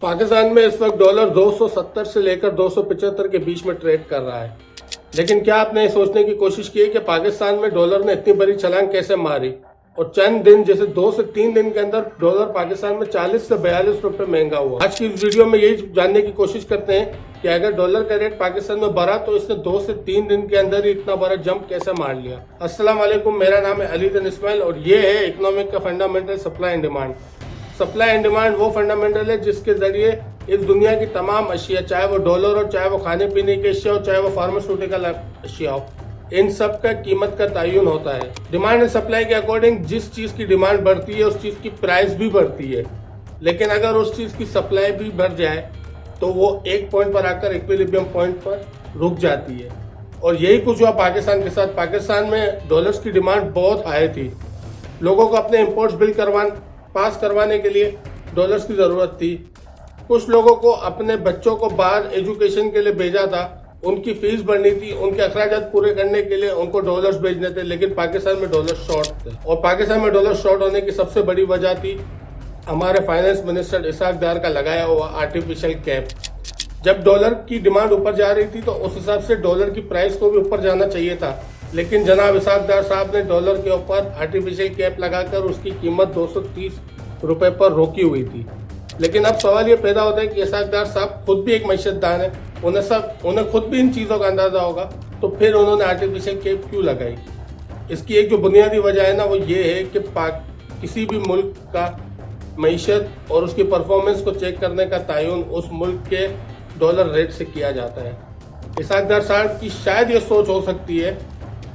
पाकिस्तान में इस वक्त डॉलर 270 से लेकर 275 के बीच में ट्रेड कर रहा है। लेकिन क्या आपने सोचने की कोशिश की है कि पाकिस्तान में डॉलर ने इतनी बड़ी छलांग कैसे मारी और चंद दिन जैसे 2 से 3 दिन के अंदर डॉलर पाकिस्तान में 40 से 42 रुपए महंगा हुआ। आज की इस वीडियो में यही जानने की कोशिश करते हैं कि अगर डॉलर का रेट पाकिस्तान में बढ़ा तो इसने 2 से 3 दिन के अंदर ही इतना बड़ा जंप कैसे मार लिया। अस्सलाम वालेकुम, मेरा नाम है अली तन इस्माइल और ये है इकोनॉमिक का fundamental supply and demand. Supply and demand वो फंडामेंटल है जिसके जरिए इस दुनिया की तमाम अशिया, चाहे वो डॉलर हो, चाहे वो खाने पीने की अशिया हो, चाहे वो फार्मास्यूटिकल अशिया हो, इन सब का कीमत का तयन होता है। डिमांड एंड सप्लाई के अकॉर्डिंग जिस चीज़ की डिमांड बढ़ती है उस चीज़ की प्राइस भी बढ़ती है। लेकिन अगर उस चीज़ की सप्लाई भी बढ़ जाए तो वो एक पॉइंट पर आकर इक्विलिब्रियम पॉइंट पर रुक जाती है। और यही कुछ हुआ पाकिस्तान के साथ। पाकिस्तान में डॉलर्स की डिमांड बहुत हाई थी। लोगों को अपने इम्पोर्ट्स बिल पास करवाने के लिए डॉलर्स की ज़रूरत थी। कुछ लोगों को अपने बच्चों को बाहर एजुकेशन के लिए भेजा था, उनकी फीस भरनी थी, उनके अखराजात पूरे करने के लिए उनको डॉलर्स भेजने थे। लेकिन पाकिस्तान में डॉलर शॉर्ट थे और पाकिस्तान में डॉलर शॉर्ट होने की सबसे बड़ी वजह थी हमारे फाइनेंस मिनिस्टर इसाक डार का लगाया हुआ आर्टिफिशियल कैप। जब डॉलर की डिमांड ऊपर जा रही थी तो उस हिसाब से डॉलर की प्राइस को भी ऊपर जाना चाहिए था। लेकिन जनाब इसाक डार साहब ने डॉलर के ऊपर आर्टिफिशियल कैप लगाकर उसकी कीमत 230 रुपए पर रोकी हुई थी। लेकिन अब सवाल ये पैदा होता है कि इसाक डार साहब खुद भी एक मईशतदान है, उन्हें खुद भी इन चीज़ों का अंदाजा होगा, तो फिर उन्होंने आर्टिफिशियल कैप क्यों लगाई। इसकी एक जो बुनियादी वजह है ना, वो ये है कि किसी भी मुल्क का मईशत और उसकी परफॉर्मेंस को चेक करने का तयन उस मुल्क के डॉलर रेट से किया जाता है। इसाक डार साहब की शायद ये सोच हो सकती है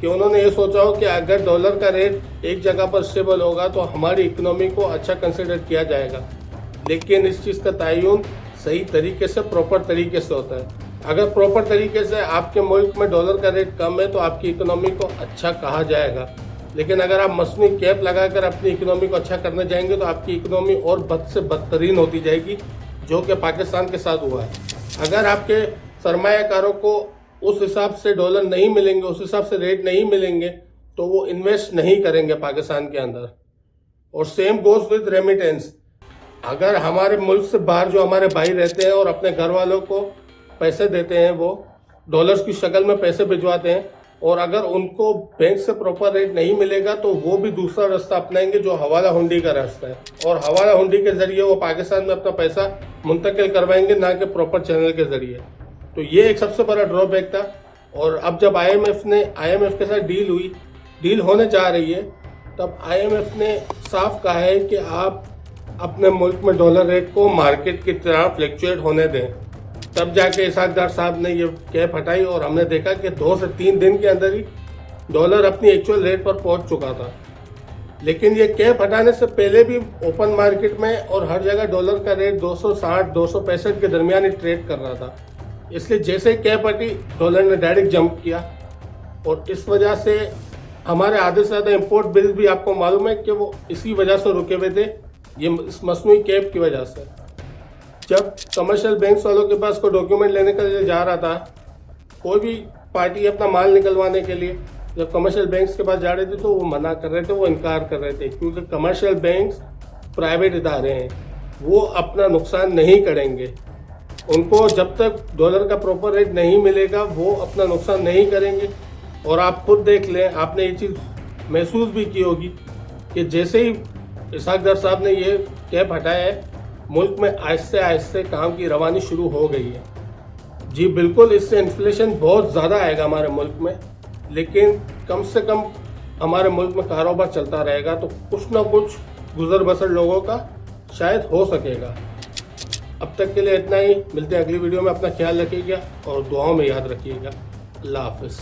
कि उन्होंने ये सोचा हो कि अगर डॉलर का रेट एक जगह पर स्टेबल होगा तो हमारी इकोनॉमी को अच्छा कंसिडर किया जाएगा। लेकिन इस चीज़ का तयन सही तरीके से, प्रॉपर तरीके से होता है। अगर प्रॉपर तरीके से आपके मुल्क में डॉलर का रेट कम है तो आपकी इकोनॉमी को अच्छा कहा जाएगा। लेकिन अगर आप मसनू कैप लगाकर अपनी इकोनॉमी को अच्छा करने जाएंगे तो आपकी इकोनॉमी और बद से बदतरीन होती जाएगी, जो कि पाकिस्तान के साथ हुआ है। अगर आपके सरमायाकारों को उस हिसाब से डॉलर नहीं मिलेंगे, उस हिसाब से रेट नहीं मिलेंगे, तो वो इन्वेस्ट नहीं करेंगे पाकिस्तान के अंदर। और सेम गोज विद रेमिटेंस। अगर हमारे मुल्क से बाहर जो हमारे भाई रहते हैं और अपने घर वालों को पैसे देते हैं, वो डॉलर्स की शक्ल में पैसे भिजवाते हैं, और अगर उनको बैंक से प्रॉपर रेट नहीं मिलेगा तो वो भी दूसरा रास्ता अपनाएंगे जो हवाला हुंडी का रास्ता है। और हवाला हुंडी के जरिए वो पाकिस्तान में अपना पैसा मुंतकिल करवाएंगे, ना कि प्रॉपर चैनल के जरिए। तो ये एक सबसे बड़ा ड्रॉबैक था। और अब जब आईएमएफ के साथ डील होने जा रही है, तब आईएमएफ ने साफ कहा है कि आप अपने मुल्क में डॉलर रेट को मार्केट की तरह फ्लक्चुएट होने दें। तब जाके इसाक डार साहब ने ये कैप हटाई और हमने देखा कि 2 से 3 दिन के अंदर ही डॉलर अपनी एक्चुअल रेट पर पहुंच चुका था। लेकिन ये कैप हटाने से पहले भी ओपन मार्केट में और हर जगह डॉलर का रेट 260-265 के दरमियान ही ट्रेड कर रहा था। इसलिए जैसे ही कैप हटी, डॉलर ने डायरेक्ट जंप किया और इस वजह से हमारे आधे से ज़्यादा इम्पोर्ट बिल भी आपको मालूम है कि वो इसी वजह से रुके हुए थे, ये इस मसनूई कैप की वजह से। जब कमर्शियल बैंक वालों के पास कोई डॉक्यूमेंट लेने के लिए जा रहा था, कोई भी पार्टी अपना माल निकलवाने के लिए जब कमर्शियल बैंक्स के पास जा रहे थे तो वो मना कर रहे थे, वो इनकार कर रहे थे, क्योंकि कमर्शियल बैंक्स प्राइवेट इदारे हैं, वो अपना नुकसान नहीं करेंगे। उनको जब तक डॉलर का प्रॉपर रेट नहीं मिलेगा वो अपना नुकसान नहीं करेंगे। और आप खुद देख लें, आपने ये चीज़ महसूस भी की होगी कि जैसे ही इसाक डार साहब ने ये कैप हटाया है, मुल्क में आहिस्ते आहिस्ते काम की रवानी शुरू हो गई है। जी बिल्कुल, इससे इन्फ्लेशन बहुत ज़्यादा आएगा हमारे मुल्क में, लेकिन कम से कम हमारे मुल्क में कारोबार चलता रहेगा तो कुछ ना कुछ गुजर बसर लोगों का शायद हो सकेगा। अब तक के लिए इतना ही। मिलते हैं अगली वीडियो में। अपना ख्याल रखिएगा और दुआओं में याद रखिएगा। अल्लाह हाफिज़।